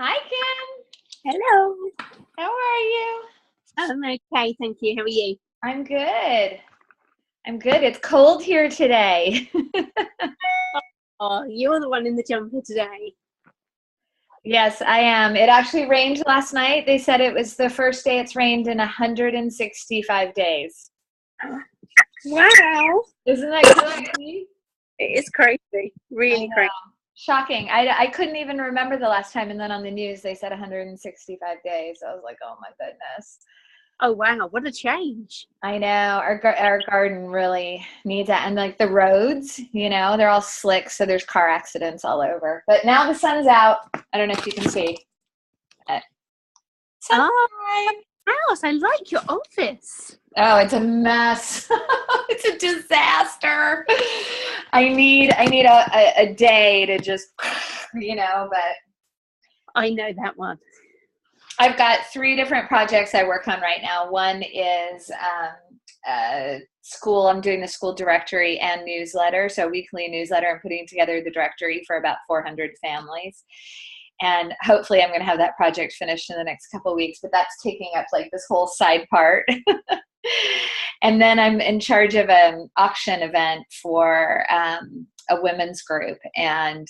Hi, Kim. Hello. How are you? I'm okay, thank you. How are you? I'm good. I'm good. It's cold here today. Oh, you're the one in the jumper today. Yes, I am. It actually rained last night. They said it was the first day it's rained in 165 days. Wow. Isn't that crazy? It is crazy. I Really crazy. know. Shocking. I couldn't even remember the last time. And then on the news, they said 165 days. I was like, oh my goodness. Oh, wow. What a change. I know our garden really needs that, and like the roads, they're all slick, so there's car accidents all over. But now the sun's out. I don't know if you can see. Sunshine. Oh, house. I like your office. Oh, it's a mess. It's a disaster. I need a day to just, but I know that one. I've got 3 different projects I work on right now. One is school. I'm doing the school directory and newsletter. So weekly newsletter. I'm putting together the directory for about 400 families. And hopefully I'm going to have that project finished in the next couple of weeks, but that's taking up like this whole side part. And then I'm in charge of an auction event for a women's group. And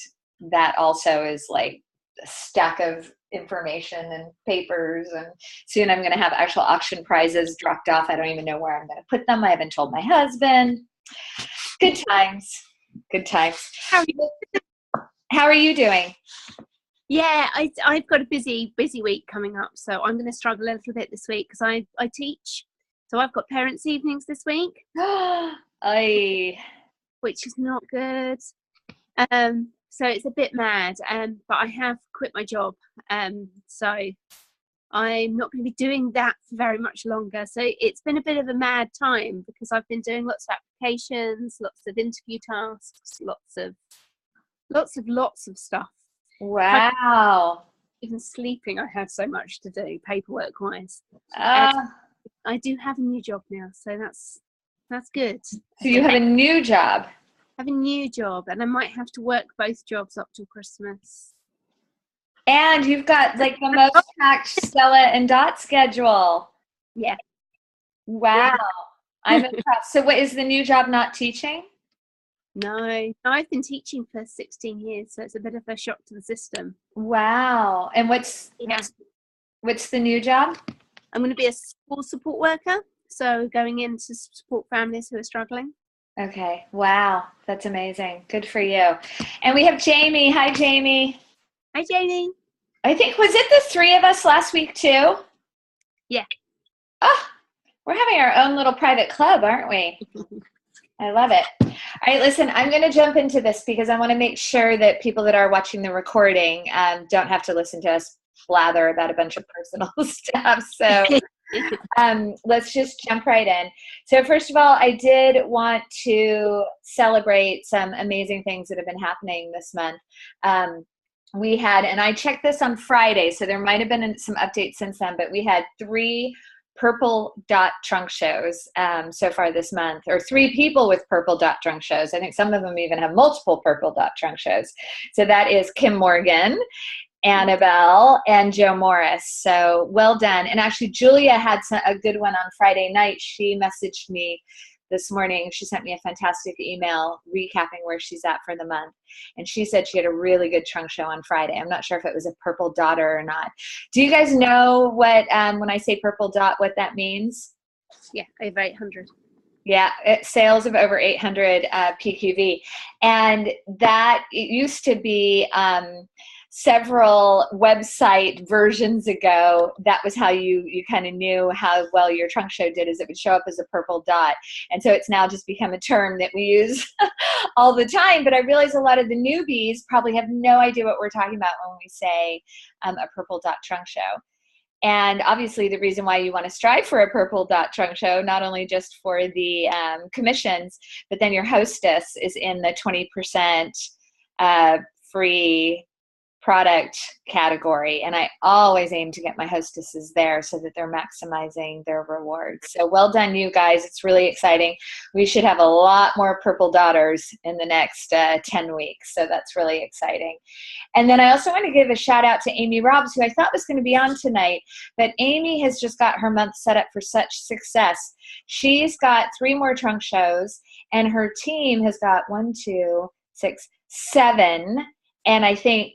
that also is like a stack of information and papers, and soon I'm going to have actual auction prizes dropped off. I don't even know where I'm going to put them. I haven't told my husband. Good times. How are you doing? Yeah, I've got a busy week coming up, so I'm going to struggle a little bit this week because I teach. So I've got parents' evenings this week, which is not good. So it's a bit mad, but I have quit my job, so I'm not going to be doing that for very much longer. So it's been a bit of a mad time because I've been doing lots of applications, lots of interview tasks, lots of stuff. Wow. Even sleeping, I had so much to do paperwork wise. I do have a new job now, so that's good. So you have a new job. I have a new job, and I might have to work both jobs up till Christmas. And you've got like the most packed Stella and Dot schedule. Yeah. Wow. I'm impressed. So what is the new job, not teaching? No, I've been teaching for 16 years, so it's a bit of a shock to the system. Wow. And what's the new job? I'm going to be a school support worker, so going in to support families who are struggling. Okay. Wow. That's amazing. Good for you. And we have Jamie. Hi, Jamie. Hi, Jamie. I think, was it the 3 of us last week too? Yeah. Oh, we're having our own little private club, aren't we? I love it. All right, listen, I'm going to jump into this because I want to make sure that people that are watching the recording don't have to listen to us blather about a bunch of personal stuff. So let's just jump right in. So first of all, I did want to celebrate some amazing things that have been happening this month. We had, and I checked this on Friday, so there might have been some updates since then, but we had 3 purple dot trunk shows so far this month, or 3 people with purple dot trunk shows. I think some of them even have multiple purple dot trunk shows. So that is Kim Morgan, Annabelle, and Joe Morris. So well done. And actually Julia had a good one on Friday night. She messaged me this morning. She sent me a fantastic email recapping where she's at for the month. And she said she had a really good trunk show on Friday. I'm not sure if it was a purple dot or not. Do you guys know what, when I say purple dot, what that means? Yeah, over 800. Yeah, sales of over 800 PQV. And that, it used to be several website versions ago, that was how you kind of knew how well your trunk show did, is it would show up as a purple dot. And so it's now just become a term that we use all the time. But I realize a lot of the newbies probably have no idea what we're talking about when we say a purple dot trunk show. And obviously the reason why you want to strive for a purple dot trunk show, not only just for the commissions, but then your hostess is in the 20% free product category, and I always aim to get my hostesses there so that they're maximizing their rewards. So well done, you guys. It's really exciting. We should have a lot more Purple Daughters in the next 10 weeks. So that's really exciting. And then I also want to give a shout out to Amy Robs, who I thought was going to be on tonight, but Amy has just got her month set up for such success. She's got 3 more trunk shows, and her team has got 1, 2, 6, 7, and I think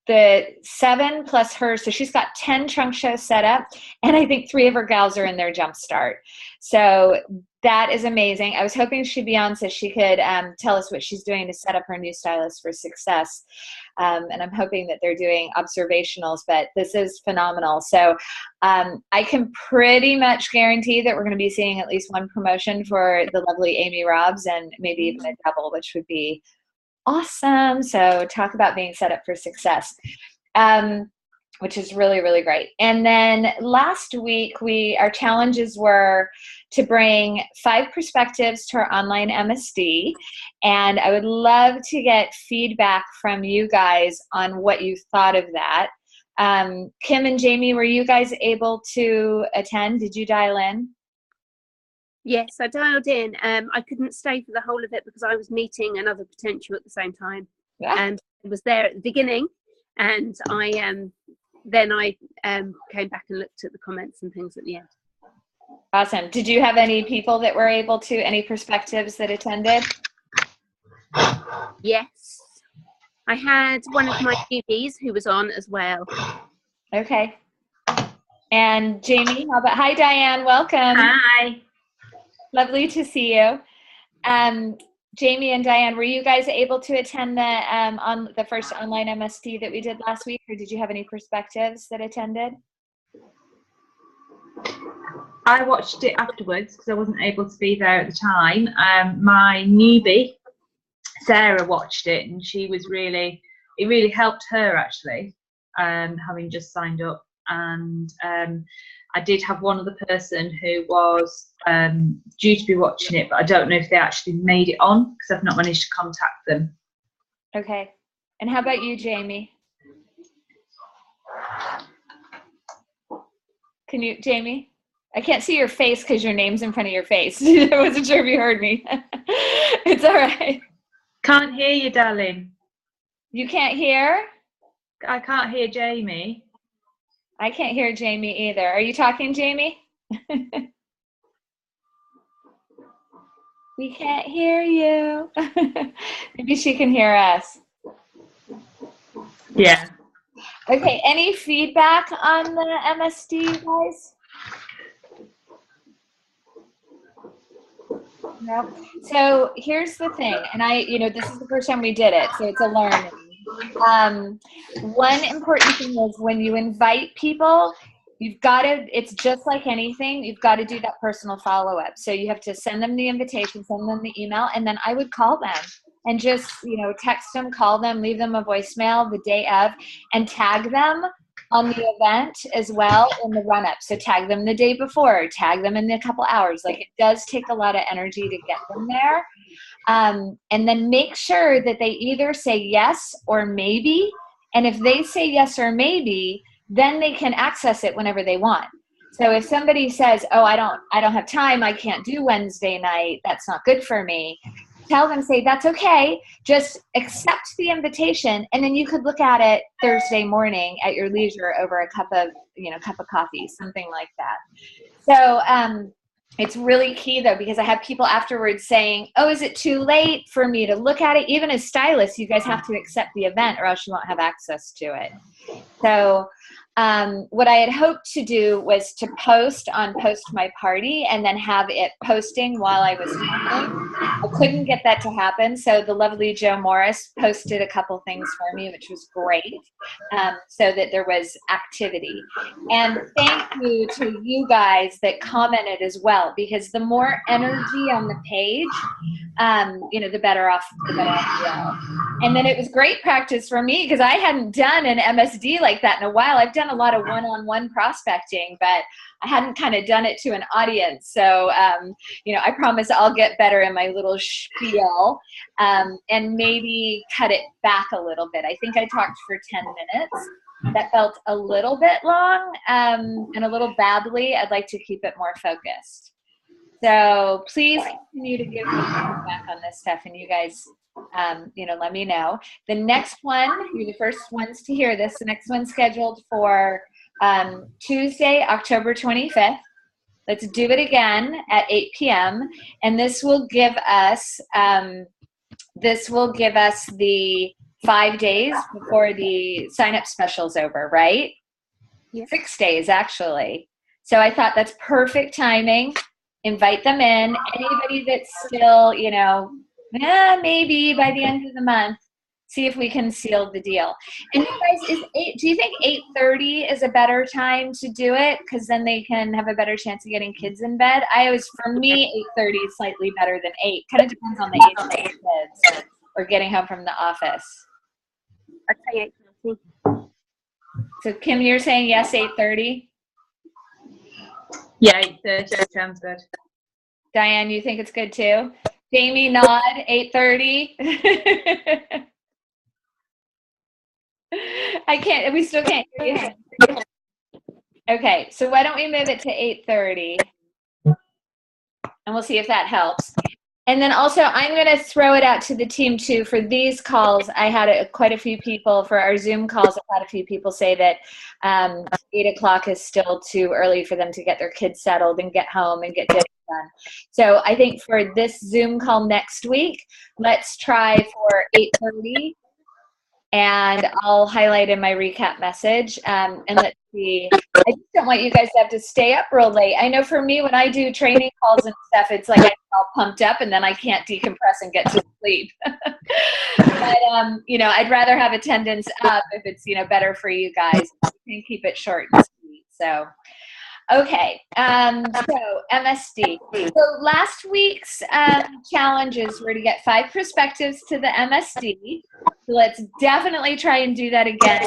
the 7 plus her, so she's got 10 trunk shows set up, and I think 3 of her gals are in their jumpstart. So that is amazing. I was hoping she'd be on so she could tell us what she's doing to set up her new stylist for success. And I'm hoping that they're doing observationals, but this is phenomenal. So I can pretty much guarantee that we're going to be seeing at least 1 promotion for the lovely Amy Robs, and maybe even a double, which would be awesome. So talk about being set up for success, which is really, really great. And then last week, our challenges were to bring 5 perspectives to our online MSD. And I would love to get feedback from you guys on what you thought of that. Kim and Jamie, were you guys able to attend? Did you dial in? Yes, I dialed in. I couldn't stay for the whole of it because I was meeting another potential at the same time. Yeah. And I was there at the beginning, and I then I came back and looked at the comments and things at the end. Awesome. Did you have any people that were able to, any perspectives that attended? Yes. I had one of my newbies who was on as well. Okay. And Jamie, how about, hi Diane, welcome. Hi. Lovely to see you. Jamie and Diane, were you guys able to attend the on the first online MSD that we did last week, or did you have any perspectives that attended? I watched it afterwards because I wasn't able to be there at the time. My newbie, Sarah, watched it, and she was it really helped her actually, having just signed up. And I did have one other person who was due to be watching it, but I don't know if they actually made it on because I've not managed to contact them. Okay. And how about you, Jamie? Can you, Jamie? I can't see your face because your name's in front of your face. I wasn't sure if you heard me. It's all right. Can't hear you, darling. You can't hear? I can't hear Jamie. I can't hear Jamie either. Are you talking, Jamie? We can't hear you. Maybe she can hear us. Yeah. Okay, any feedback on the MSD, guys? No. So here's the thing, and this is the first time we did it, so it's a learning. One important thing is when you invite people, you've got to, it's just like anything, you've got to do that personal follow-up. So you have to send them the invitation, send them the email, and then I would call them and just, text them, call them, leave them a voicemail the day of, and tag them on the event as well in the run-up. So tag them the day before, tag them in a couple hours. Like, it does take a lot of energy to get them there. And then make sure that they either say yes or maybe. And if they say yes or maybe, then they can access it whenever they want. So if somebody says, oh, I don't have time, I can't do Wednesday night, that's not good for me, tell them, say, that's okay, just accept the invitation, and then you could look at it Thursday morning at your leisure over a cup of coffee, something like that. So it's really key, though, because I have people afterwards saying, oh, is it too late for me to look at it? Even as stylists, you guys have to accept the event or else you won't have access to it. So what I had hoped to do was to post on Post My Party and then have it posting while I was talking. I couldn't get that to happen, so the lovely Joe Morris posted a couple things for me, which was great, so that there was activity. And thank you to you guys that commented as well, because the more energy on the page, the better off we are. And then it was great practice for me because I hadn't done an MSD like that in a while. I've done done a lot of one-on-one prospecting, but I hadn't kind of done it to an audience. So, I promise I'll get better in my little spiel, and maybe cut it back a little bit. I think I talked for 10 minutes. That felt a little bit long, and a little babbly. I'd like to keep it more focused. So please continue to give me feedback on this stuff, and you guys, let me know. The next one, you're the first ones to hear this. The next one's scheduled for Tuesday, October 25th. Let's do it again at 8 p.m. And this will give us the 5 days before the sign-up special's over, right? Yeah. 6 days, actually. So I thought that's perfect timing. Invite them in. Anybody that's still, maybe by the end of the month, see if we can seal the deal. And you guys, do you think 8:30 is a better time to do it? Because then they can have a better chance of getting kids in bed. For me, 8:30 is slightly better than 8. Kind of depends on the age of the kids or getting home from the office. I'd say 8:30. So Kim, you're saying yes, 8:30? Yeah, 8:30 sounds good. Diane, you think it's good too? Jamie, nod, 8:30. We still can't hear you. Okay, so why don't we move it to 8:30? And we'll see if that helps. And then also, I'm going to throw it out to the team too. For these calls, I had quite a few people, for our Zoom calls, I had a few people say that 8 o'clock is still too early for them to get their kids settled and get home and get dinner done. So I think for this Zoom call next week, let's try for 8:30. And I'll highlight in my recap message. And let's see. I just don't want you guys to have to stay up real late. I know for me, when I do training calls and stuff, it's like I get all pumped up and then I can't decompress and get to sleep. But, I'd rather have attendance up if it's, better for you guys. You can keep it short and sweet. So, okay. So MSD. So last week's challenges were to get 5 perspectives to the MSD. So let's definitely try and do that again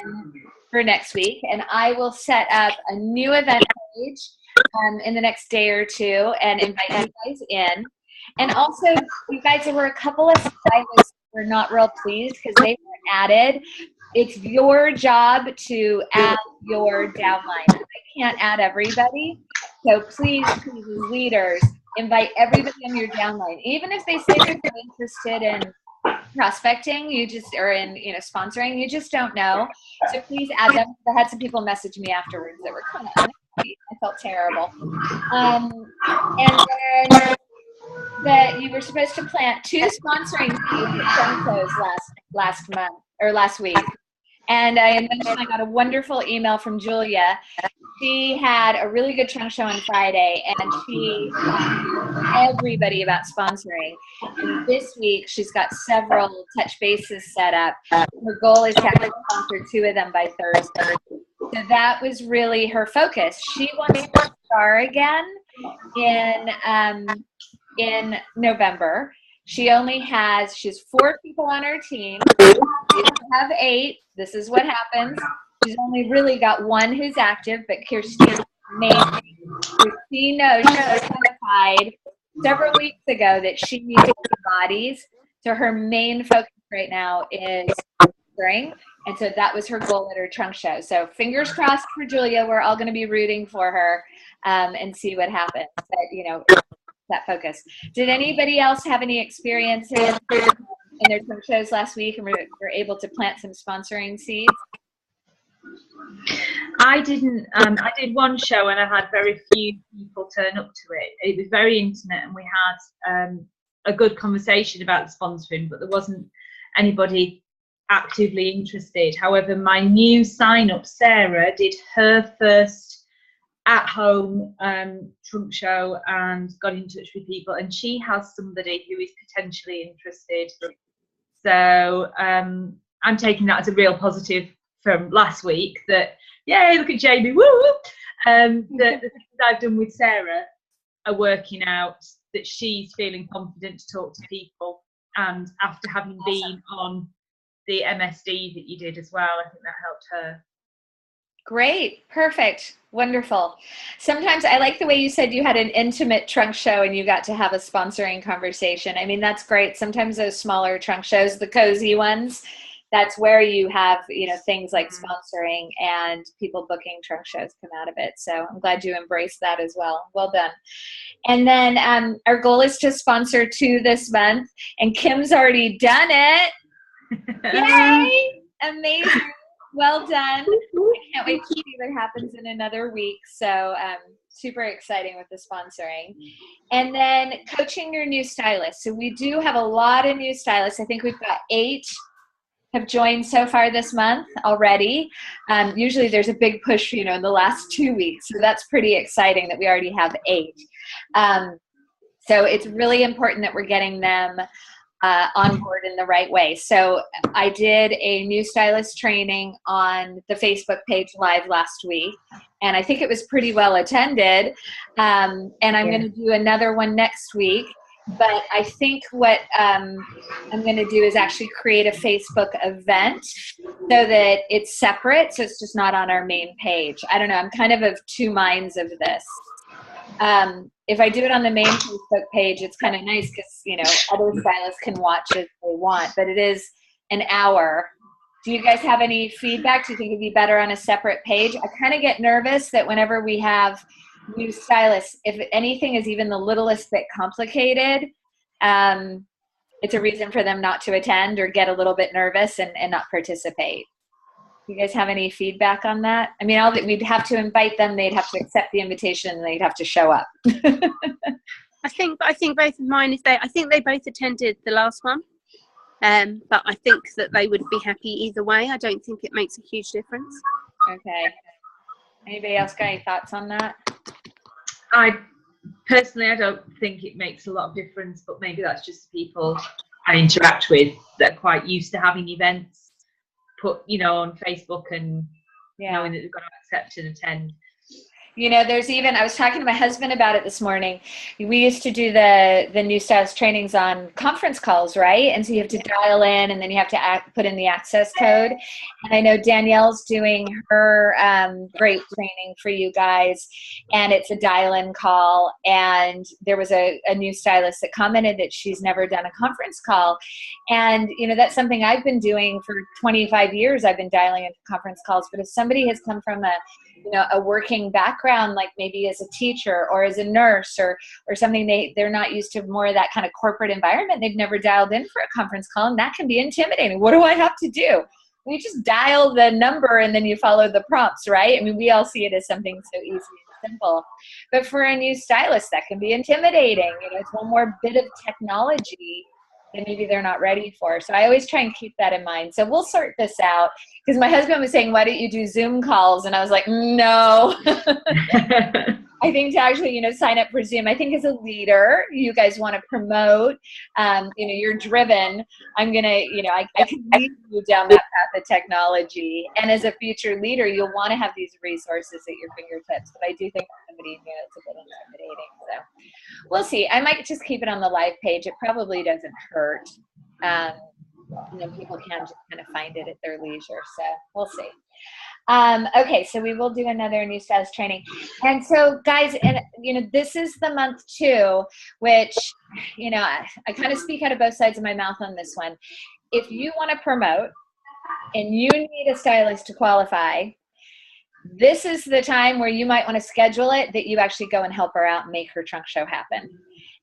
for next week. And I will set up a new event page in the next day or two and invite you guys in. And also, you guys, there were a couple of stylists who were not real pleased because they weren't added. It's your job to add your downline. I can't add everybody. So please, as leaders, invite everybody on your downline. Even if they say they're interested in prospecting, or in sponsoring, you just don't know. So please add them. I had some people message me afterwards that were kind of unhappy. I felt terrible. And then that you were supposed to plant 2 sponsoring seeds at trunk shows last week. And I mentioned I got a wonderful email from Julia. She had a really good trunk show on Friday, and she told everybody about sponsoring. And this week, she's got several touch bases set up. Her goal is to actually sponsor 2 of them by Thursday. So that was really her focus. She wants to star again in November. She has 4 people on her team. She doesn't have 8. This is what happens. She's only really got 1 who's active, but Kirsty's amazing. She knows she identified several weeks ago that she needs bodies. So her main focus right now is spring. And so that was her goal at her trunk show. So fingers crossed for Julia. We're all going to be rooting for her and see what happens. But, that focus. Did anybody else have any experiences in their trunk shows last week and were able to plant some sponsoring seeds? I didn't. I did one show and I had very few people turn up to it. It was very intimate and we had a good conversation about the sponsoring, but there wasn't anybody actively interested. However, my new sign-up, Sarah, did her first at-home trunk show and got in touch with people, and she has somebody who is potentially interested. So I'm taking that as a real positive from last week, that yay, look at Jamie, woo! The things I've done with Sarah are working out, that she's feeling confident to talk to people, and after having been on the MSD that you did as well, I think that helped her. Great. Perfect. Wonderful. Sometimes I like the way you said you had an intimate trunk show and you got to have a sponsoring conversation. I mean, that's great. Sometimes those smaller trunk shows, the cozy ones, that's where you have, things like sponsoring and people booking trunk shows come out of it. So I'm glad you embraced that as well. Well done. And then our goal is to sponsor 2 this month, and Kim's already done it. Yay! Amazing. Well done. I can't wait to see what happens in another week. So super exciting with the sponsoring. And then coaching your new stylist. So we do have a lot of new stylists. I think we've got 8 have joined so far this month already. Usually there's a big push, in the last 2 weeks. So that's pretty exciting that we already have 8. So it's really important that we're getting them on board in the right way. So I did a new stylist training on the Facebook page live last week, and I think it was pretty well attended. And I'm going to do another one next week. But I think what I'm going to do is actually create a Facebook event so that it's separate, so it's just not on our main page. I don't know. I'm kind of 2 minds of this. If I do it on the main Facebook page, it's kind of nice because, other stylists can watch as they want, but it is an hour. Do you guys have any feedback? Do you think it'd be better on a separate page? I kind of get nervous that whenever we have new stylists, if anything is even the littlest bit complicated, it's a reason for them not to attend or get a little bit nervous and not participate. You guys have any feedback on that? I mean, we'd have to invite them. They'd have to accept the invitation, and they'd have to show up. I think both of mine, I think they both attended the last one. But I think that they would be happy either way. I don't think it makes a huge difference. Okay. Anybody else got any thoughts on that? I don't think it makes a lot of difference, but maybe that's just people I interact with that are quite used to having events put, on Facebook and knowing that they've got to accept and attend. I was talking to my husband about it this morning. We used to do the new stylist trainings on conference calls, right? And so you have to dial in, and then you have to put in the access code. And I know Danielle's doing her great training for you guys, and it's a dial-in call. And there was a new stylist that commented that she's never done a conference call. And, that's something I've been doing for 25 years. I've been dialing into conference calls. But if somebody has come from a working background, like maybe as a teacher or as a nurse or something, they're not used to more of that kind of corporate environment. They've never dialed in for a conference call, and that can be intimidating. What do I have to do? You just dial the number and then you follow the prompts, right? I mean, we all see it as something so easy and simple. But for a new stylist, that can be intimidating. It's one more bit of technology that maybe they're not ready for. So I always try and keep that in mind. So we'll sort this out, because my husband was saying, why don't you do Zoom calls? And I was like, no. I think to actually, sign up for Zoom. I think as a leader, you guys want to promote, you're driven. I'm going to, I can lead you down that path of technology. And as a future leader, you'll want to have these resources at your fingertips. But I do think for somebody new, it's a bit intimidating. So we'll see. I might just keep it on the live page. It probably doesn't hurt. People can just kind of find it at their leisure. So we'll see. Okay, so we will do another new stylist training. And so guys, and this is the month too, which, I kind of speak out of both sides of my mouth on this one. If you want to promote and you need a stylist to qualify, this is the time where you might want to schedule it that you actually go and help her out and make her trunk show happen.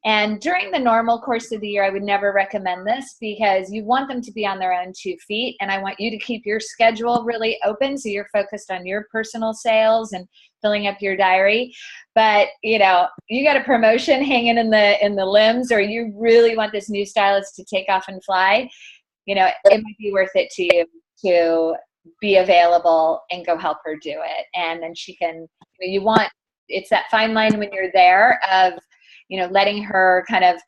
And during the normal course of the year, I would never recommend this, because you want them to be on their own 2 feet. And I want you to keep your schedule really open, so you're focused on your personal sales and filling up your diary. But, you got a promotion hanging in the limbs, or you really want this new stylist to take off and fly, it might be worth it to you to be available and go help her do it. And then she can, it's that fine line when you're there of, letting her kind of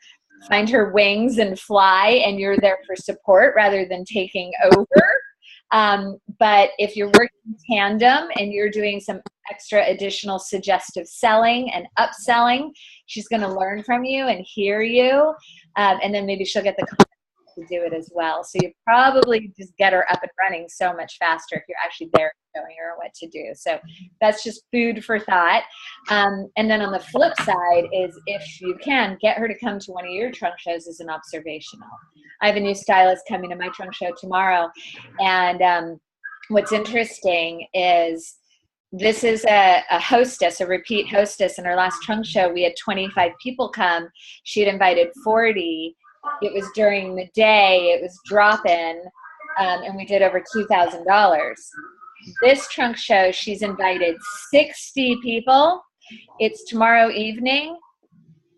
find her wings and fly, and you're there for support rather than taking over. But if you're working in tandem and you're doing some extra additional suggestive selling and upselling, she's going to learn from you and hear you. And then maybe she'll get the confidence to do it as well. So you probably just get her up and running so much faster if you're actually there showing her what to do. So that's just food for thought. And then on the flip side is, if you can, get her to come to one of your trunk shows as an observational. I have a new stylist coming to my trunk show tomorrow. And what's interesting is this is a hostess, a repeat hostess. In her last trunk show, we had 25 people come. She had invited 40. It was during the day. It was drop-in, and we did over $2,000. This trunk show, she's invited 60 people. It's tomorrow evening.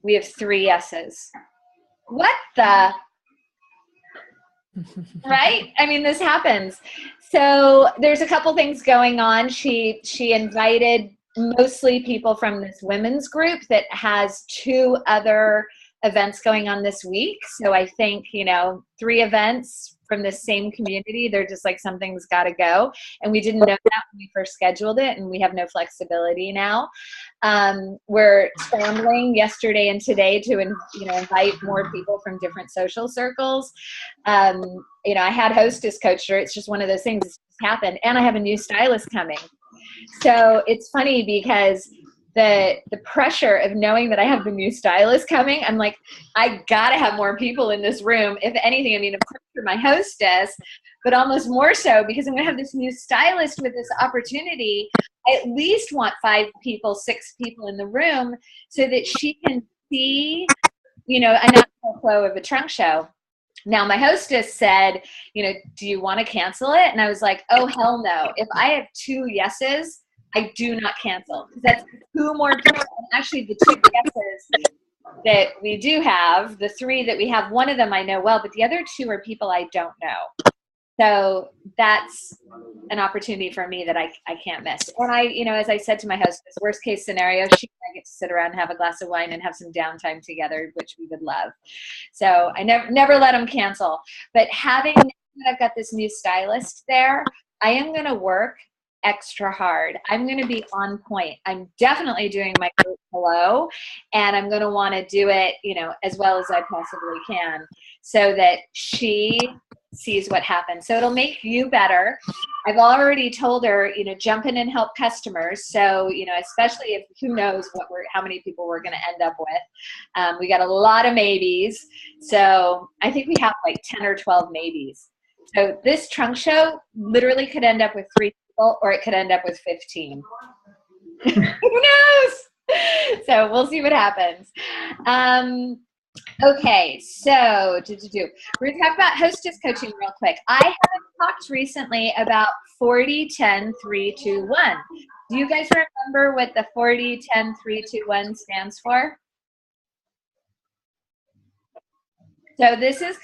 We have 3 yeses. What the? Right? I mean, this happens. So there's a couple things going on. She invited mostly people from this women's group that has 2 other events going on this week. So I think, 3 events from the same community. They're just like, something's got to go. And we didn't know that when we first scheduled it, and we have no flexibility now. We're scrambling yesterday and today to invite more people from different social circles. I had hostess coach her. It's just one of those things that's just happened. And I have a new stylist coming. So it's funny because the pressure of knowing that I have the new stylist coming, I'm like, I gotta have more people in this room. If anything, of course, you're my hostess, but almost more so because I'm gonna have this new stylist with this opportunity. I at least want 5 people, 6 people in the room so that she can see, a natural flow of a trunk show. Now, my hostess said, do you want to cancel it? And I was like, oh, hell no. If I have 2 yeses, I do not cancel, because that's 2 more people. And actually, the 2 yeses that we do have, the 3 that we have, one of them I know well, but the other 2 are people I don't know. So that's an opportunity for me that I can't miss. And I, as I said to my hostess, worst case scenario, she and I get to sit around and have a glass of wine and have some downtime together, which we would love. So I never let them cancel. But having that I've got this new stylist there, I am going to work extra hard. I'm going to be on point. I'm definitely doing my hello, and I'm going to want to do it, as well as I possibly can, so that she sees what happens. So it'll make you better. I've already told her, jump in and help customers. So, especially if who knows how many people we're going to end up with. We got a lot of maybes. So I think we have like 10 or 12 maybes. So this trunk show literally could end up with 3 people, or it could end up with 15. Who knows? So we'll see what happens. Okay, so we're going to talk about hostess coaching real quick. I haven't talked recently about 40-10-3-2-1. Do you guys remember what the 40-10-3-2-1 stands for? So this is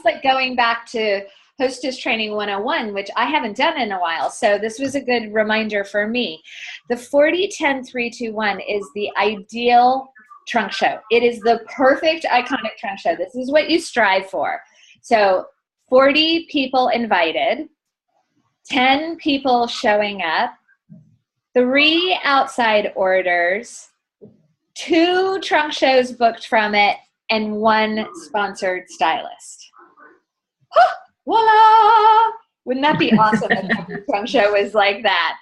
like going back to Hostess Training 101, which I haven't done in a while. So this was a good reminder for me. The 40-10-3-2-1 is the ideal trunk show. It is the perfect iconic trunk show. This is what you strive for. So 40 people invited, 10 people showing up, 3 outside orders, 2 trunk shows booked from it, and 1 sponsored stylist. Voila! Wouldn't that be awesome if every trunk show was like that?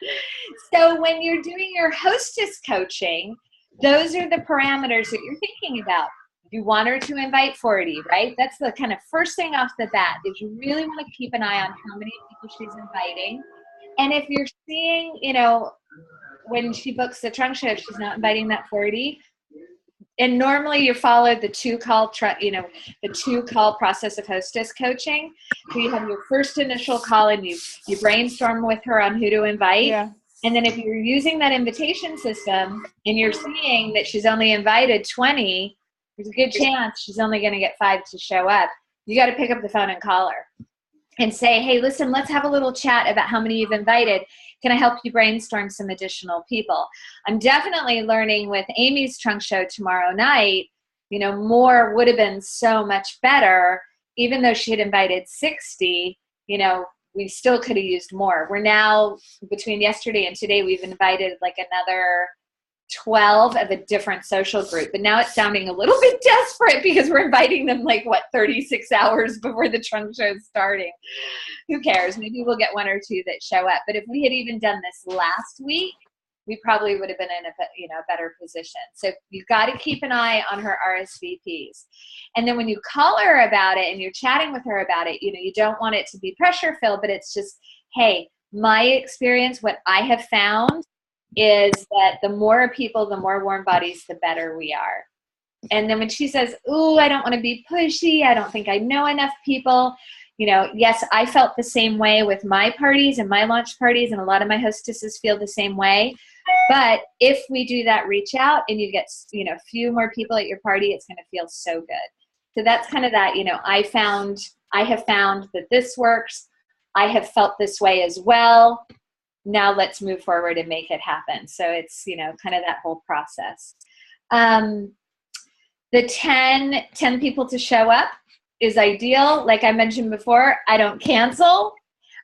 So when you're doing your hostess coaching, those are the parameters that you're thinking about. You want her to invite 40, right? That's the kind of first thing off the bat, is you really want to keep an eye on how many people she's inviting. And if you're seeing, when she books the trunk show, she's not inviting that 40. And normally you follow the 2-call process of hostess coaching. So you have your first initial call and you brainstorm with her on who to invite. Yeah. And then if you're using that invitation system and you're seeing that she's only invited 20, there's a good chance she's only going to get 5 to show up. You got to pick up the phone and call her and say, hey, listen, let's have a little chat about how many you've invited. Can I help you brainstorm some additional people? I'm definitely learning with Amy's trunk show tomorrow night, more would have been so much better. Even though she had invited 60, we still could have used more. We're now, between yesterday and today, we've invited like another 12 of a different social group. But now it's sounding a little bit desperate because we're inviting them 36 hours before the trunk show is starting. Who cares? Maybe we'll get one or two that show up. But if we had even done this last week, we probably would have been in a better position. So you've got to keep an eye on her RSVPs. And then when you call her about it and you're chatting with her about it, you don't want it to be pressure filled, but it's just, hey, my experience, what I have found is that the more people, the more warm bodies, the better we are. And then when she says, ooh, I don't want to be pushy, I don't think I know enough people, yes, I felt the same way with my parties and my launch parties, and a lot of my hostesses feel the same way. But if we do that reach out and you get, a few more people at your party, it's going to feel so good. So that's kind of that, I have found that this works. I have felt this way as well. Now let's move forward and make it happen. So it's, kind of that whole process. The 10 people to show up is ideal. Like I mentioned before, I don't cancel.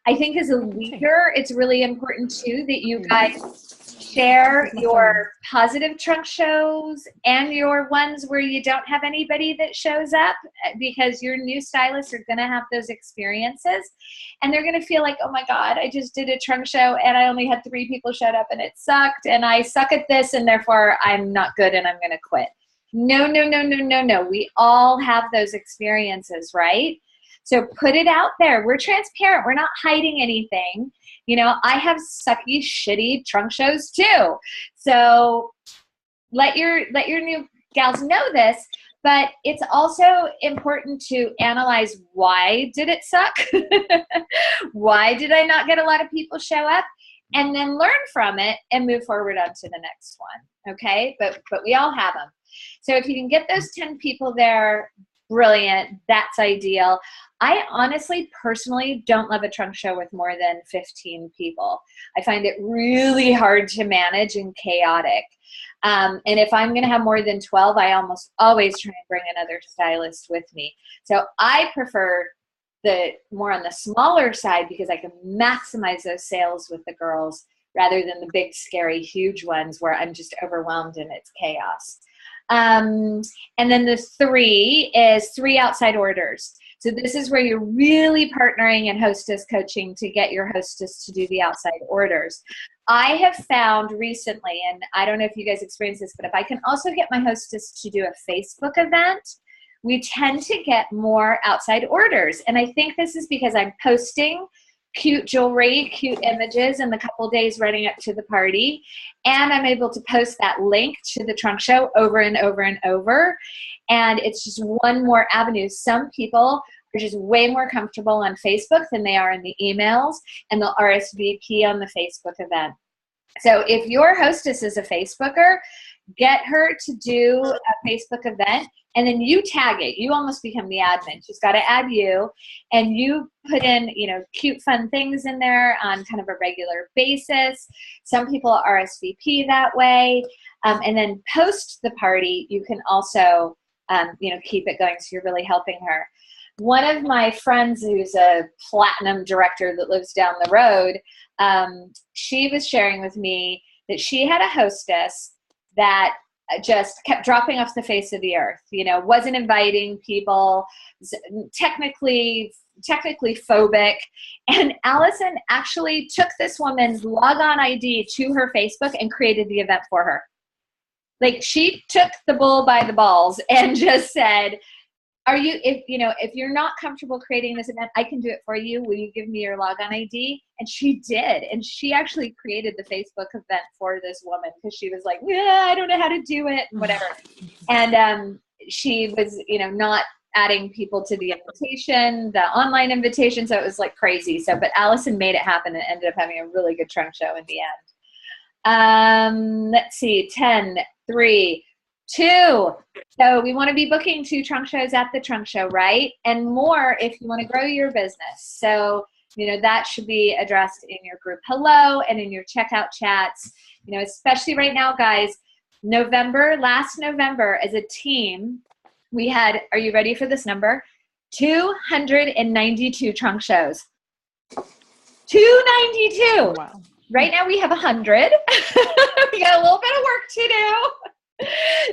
I think as a leader, it's really important too that you guys share your positive trunk shows and your ones where you don't have anybody that shows up, because your new stylists are going to have those experiences and they're going to feel like, oh my God, I just did a trunk show and I only had 3 people showed up and it sucked and I suck at this and therefore I'm not good and I'm going to quit. No. We all have those experiences, right? So put it out there. We're transparent. We're not hiding anything. I have sucky, shitty trunk shows too. So let your new gals know this, but it's also important to analyze, why did it suck? Why did I not get a lot of people show up? And then learn from it and move forward on to the next one. Okay. But we all have them. So if you can get those 10 people there, brilliant. That's ideal. I honestly, personally, don't love a trunk show with more than 15 people. I find it really hard to manage and chaotic. And if I'm going to have more than 12, I almost always try and bring another stylist with me. So I prefer the more on the smaller side because I can maximize those sales with the girls rather than the big, scary, huge ones where I'm just overwhelmed and it's chaos. And then the 3 is 3 outside orders. So this is where you're really partnering and hostess coaching to get your hostess to do the outside orders. I have found recently, and I don't know if you guys experience this, but if I can also get my hostess to do a Facebook event, we tend to get more outside orders. And I think this is because I'm posting cute jewelry, cute images in the couple days running up to the party. And I'm able to post that link to the trunk show over and over and over. And it's just one more avenue. Some people are just way more comfortable on Facebook than they are in the emails, and they'll RSVP on the Facebook event. So if your hostess is a Facebooker, get her to do a Facebook event, and then you tag it. You almost become the admin. She's got to add you, and you put in, cute, fun things in there on kind of a regular basis. Some people RSVP that way, and then post the party. You can also, keep it going. So you're really helping her. One of my friends who's a platinum director that lives down the road, she was sharing with me that she had a hostess that just kept dropping off the face of the earth, wasn't inviting people, technically phobic. And Allison actually took this woman's logon ID to her Facebook and created the event for her. Like, she took the bull by the balls and just said, if you're not comfortable creating this event, I can do it for you. Will you give me your logon ID? And she did. And she actually created the Facebook event for this woman because she was like, I don't know how to do it, whatever. And she was, not adding people to the invitation, the online invitation. So it was like crazy. But Allison made it happen and ended up having a really good trunk show in the end. Let's see, 10, 3, 2. So we want to be booking 2 trunk shows at the trunk show, right? And more if you want to grow your business. So, that should be addressed in your group hello and in your checkout chats. Especially right now, guys, last November as a team, we had, are you ready for this number? 292 trunk shows. 292. Wow. Right now we have 100. We got a little bit of work to do.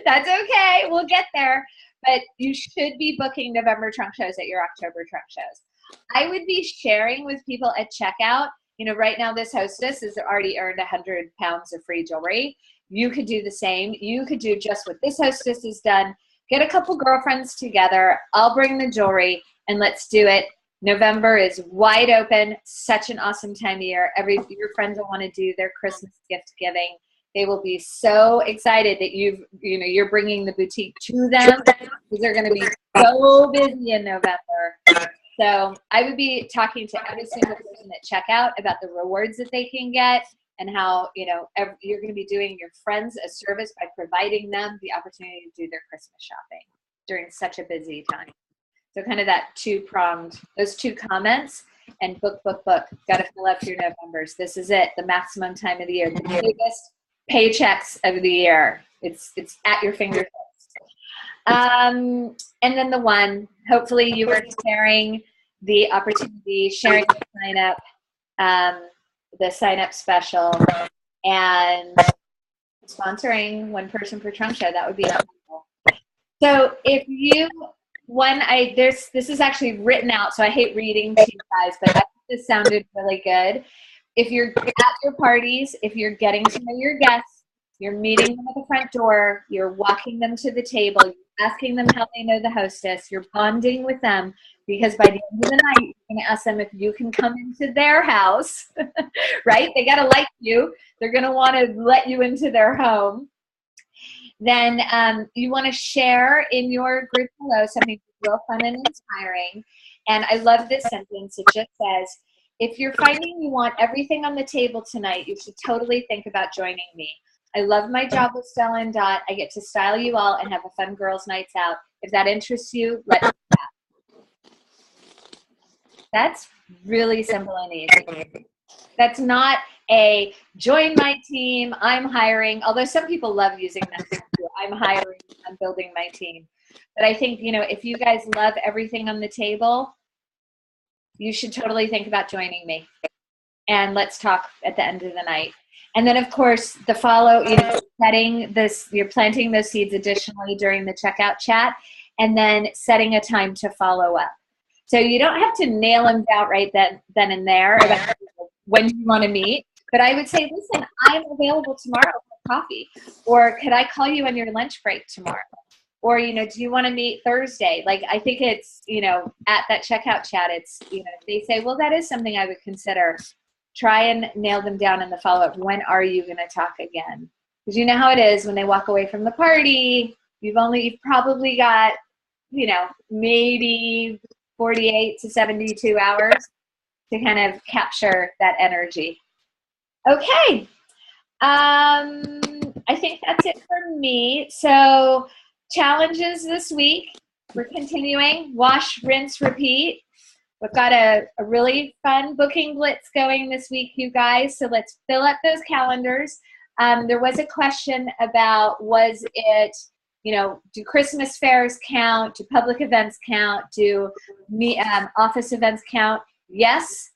That's okay. We'll get there. But you should be booking November trunk shows at your October trunk shows. I would be sharing with people at checkout. You know, right now this hostess has already earned 100 pounds of free jewelry. You could do the same. You could do just what this hostess has done. Get a couple girlfriends together. I'll bring the jewelry and let's do it. November is wide open. Such an awesome time of year. Your friends will want to do their Christmas gift giving. They will be so excited that you're bringing the boutique to them because they're going to be so busy in November. So I would be talking to every single person at checkout about the rewards that they can get and how, you're going to be doing your friends a service by providing them the opportunity to do their Christmas shopping during such a busy time. So kind of that two-pronged, those two comments, and book. Got to fill up your Novembers. This is it, the maximum time of the year, the biggest paychecks of the year. It's at your fingertips. And then the one, hopefully you are sharing the opportunity, sharing the sign up special, and sponsoring one person per trunk show. That would be helpful. So if you, this is actually written out, so I hate reading to you guys, but I think this sounded really good. If you're at your parties, if you're getting to know your guests, you're meeting them at the front door, you're walking them to the table, you're asking them how they know the hostess, you're bonding with them, because by the end of the night, you're going to ask them if you can come into their house, right? They got to like you. They're going to want to let you into their home. Then you want to share in your group below something real fun and inspiring. And I love this sentence. It just says, if you're finding you want everything on the table tonight, you should totally think about joining me. I love my job with Stella & Dot. I get to style you all and have a fun girls' nights out. If that interests you, let's do that. That's really simple and easy. That's not a join my team, I'm hiring, although some people love using that too. I'm hiring, I'm building my team. But I think, if you guys love everything on the table, you should totally think about joining me. And let's talk at the end of the night. And then, of course, the follow, setting this, you're planting those seeds additionally during the checkout chat, and then setting a time to follow up. So you don't have to nail them down right then and there about when you want to meet. But I would say, listen, I'm available tomorrow for coffee. Or could I call you on your lunch break tomorrow? Or, do you want to meet Thursday? Like, I think it's, at that checkout chat, it's, they say, well, that is something I would consider. Try and nail them down in the follow-up. When are you going to talk again? Because you know how it is when they walk away from the party, you've probably got, maybe 48 to 72 hours to kind of capture that energy. Okay. I think that's it for me. So challenges this week. We're continuing. Wash, rinse, repeat. We've got a really fun booking blitz going this week, you guys. So let's fill up those calendars. There was a question about, was it, do Christmas fairs count? Do public events count? Do office events count? Yes,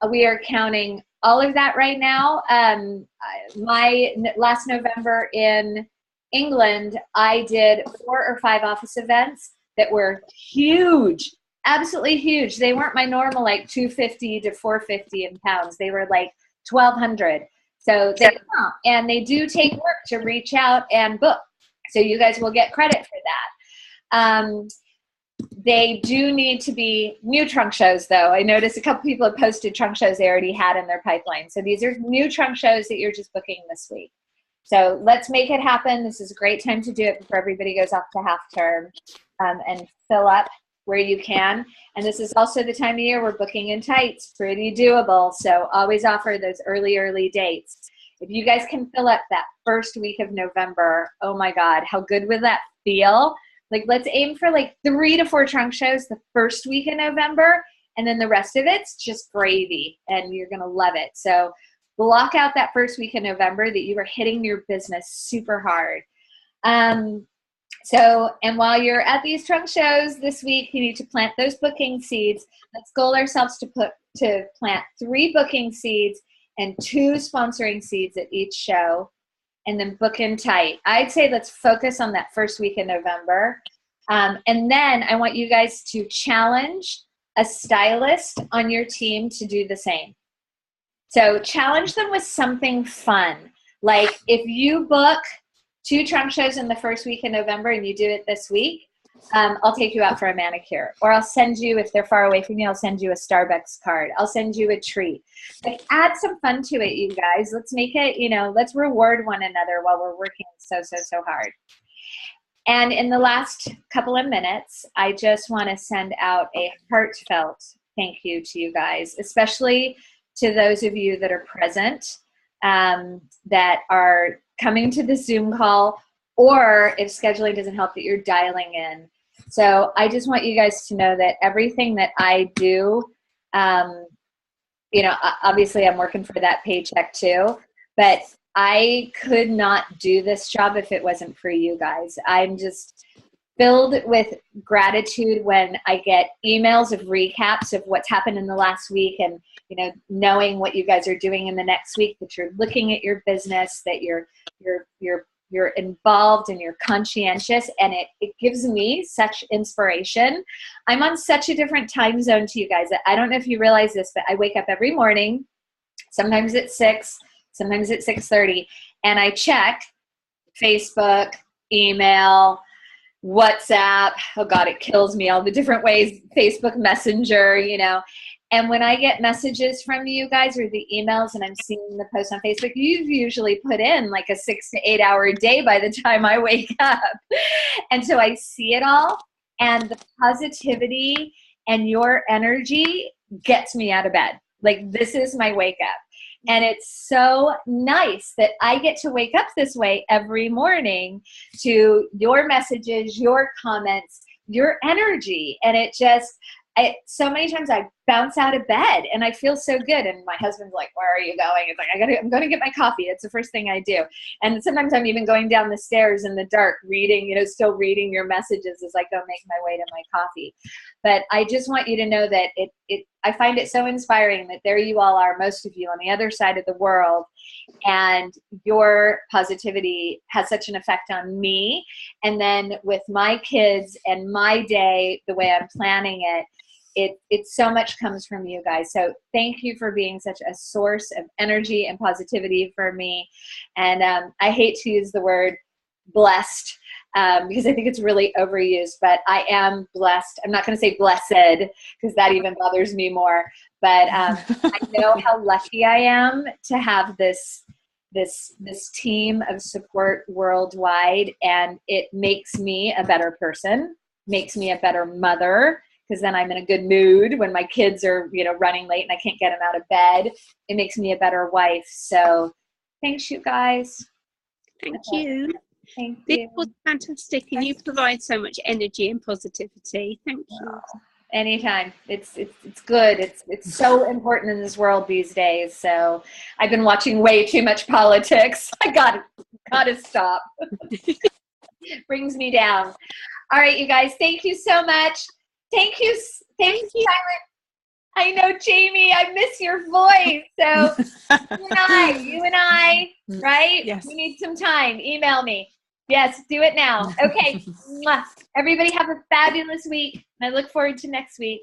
we are counting all of that right now. My last November in England, I did 4 or 5 office events that were huge. Absolutely huge. They weren't my normal like 250 to 450 in pounds. They were like 1,200. So they count, and they do take work to reach out and book. So you guys will get credit for that. They do need to be new trunk shows, though. I noticed a couple people have posted trunk shows they already had in their pipeline. So these are new trunk shows that you're just booking this week. So let's make it happen. This is a great time to do it before everybody goes off to half term, and fill up where you can. And this is also the time of year we're booking in tights. Pretty doable. So always offer those early dates. If you guys can fill up that first week of November, oh my God, how good would that feel? Like, let's aim for like 3 to 4 trunk shows the first week in November, and then the rest of it's just gravy, and you're gonna love it. So block out that first week in November that you are hitting your business super hard. And while you're at these trunk shows this week, you need to plant those booking seeds. Let's goal ourselves to plant 3 booking seeds and 2 sponsoring seeds at each show, and then book in tight. I'd say let's focus on that first week in November. And then I want you guys to challenge a stylist on your team to do the same. So challenge them with something fun. Like if you book 2 trunk shows in the first week in November and you do it this week, I'll take you out for a manicure. Or I'll send you, if they're far away from you, I'll send you a Starbucks card. I'll send you a treat. Like add some fun to it, you guys. Let's make it, let's reward one another while we're working so hard. And in the last couple of minutes, I just want to send out a heartfelt thank you to you guys, especially to those of you that are present, that are coming to the Zoom call, or if scheduling doesn't help, that you're dialing in. So I just want you guys to know that everything that I do, obviously I'm working for that paycheck too, but I could not do this job if it wasn't for you guys. I'm just filled with gratitude when I get emails of recaps of what's happened in the last week, and knowing what you guys are doing in the next week, that you're looking at your business, that you're involved and you're conscientious, and it gives me such inspiration. I'm on such a different time zone to you guys. I don't know if you realize this, but I wake up every morning, sometimes at 6, sometimes at 6:30, and I check Facebook, email, WhatsApp. Oh God, it kills me, all the different ways, Facebook Messenger, And when I get messages from you guys or the emails and I'm seeing the post on Facebook, you've usually put in like a 6 to 8 hour day by the time I wake up. And so I see it all, and the positivity and your energy gets me out of bed. Like, this is my wake up. And it's so nice that I get to wake up this way every morning to your messages, your comments, your energy. And so many times I bounce out of bed and I feel so good. And my husband's like, "Where are you going?" It's like, I'm going to get my coffee. It's the first thing I do. And sometimes I'm even going down the stairs in the dark, reading, still reading your messages as I go make my way to my coffee. But I just want you to know that I find it so inspiring that there you all are, most of you on the other side of the world, and your positivity has such an effect on me. And then with my kids and my day, the way I'm planning it so much comes from you guys. So thank you for being such a source of energy and positivity for me. And I hate to use the word blessed, because I think it's really overused, but I am blessed. I'm not going to say blessed, because that even bothers me more. But I know how lucky I am to have this team of support worldwide, and it makes me a better person, makes me a better mother, because then I'm in a good mood when my kids are, running late and I can't get them out of bed. It makes me a better wife. So thanks, you guys. Thank you. Thank This you. was fantastic, and you provide so much energy and positivity. Thank you. Anytime. It's good. It's so important in this world these days. So I've been watching way too much politics. I gotta stop. Brings me down. All right, you guys. Thank you so much. Thank you, Silent. I know, Jamie, I miss your voice. So you and I, right? Yes. We need some time. Email me. Yes, do it now. Okay. Everybody have a fabulous week. I look forward to next week.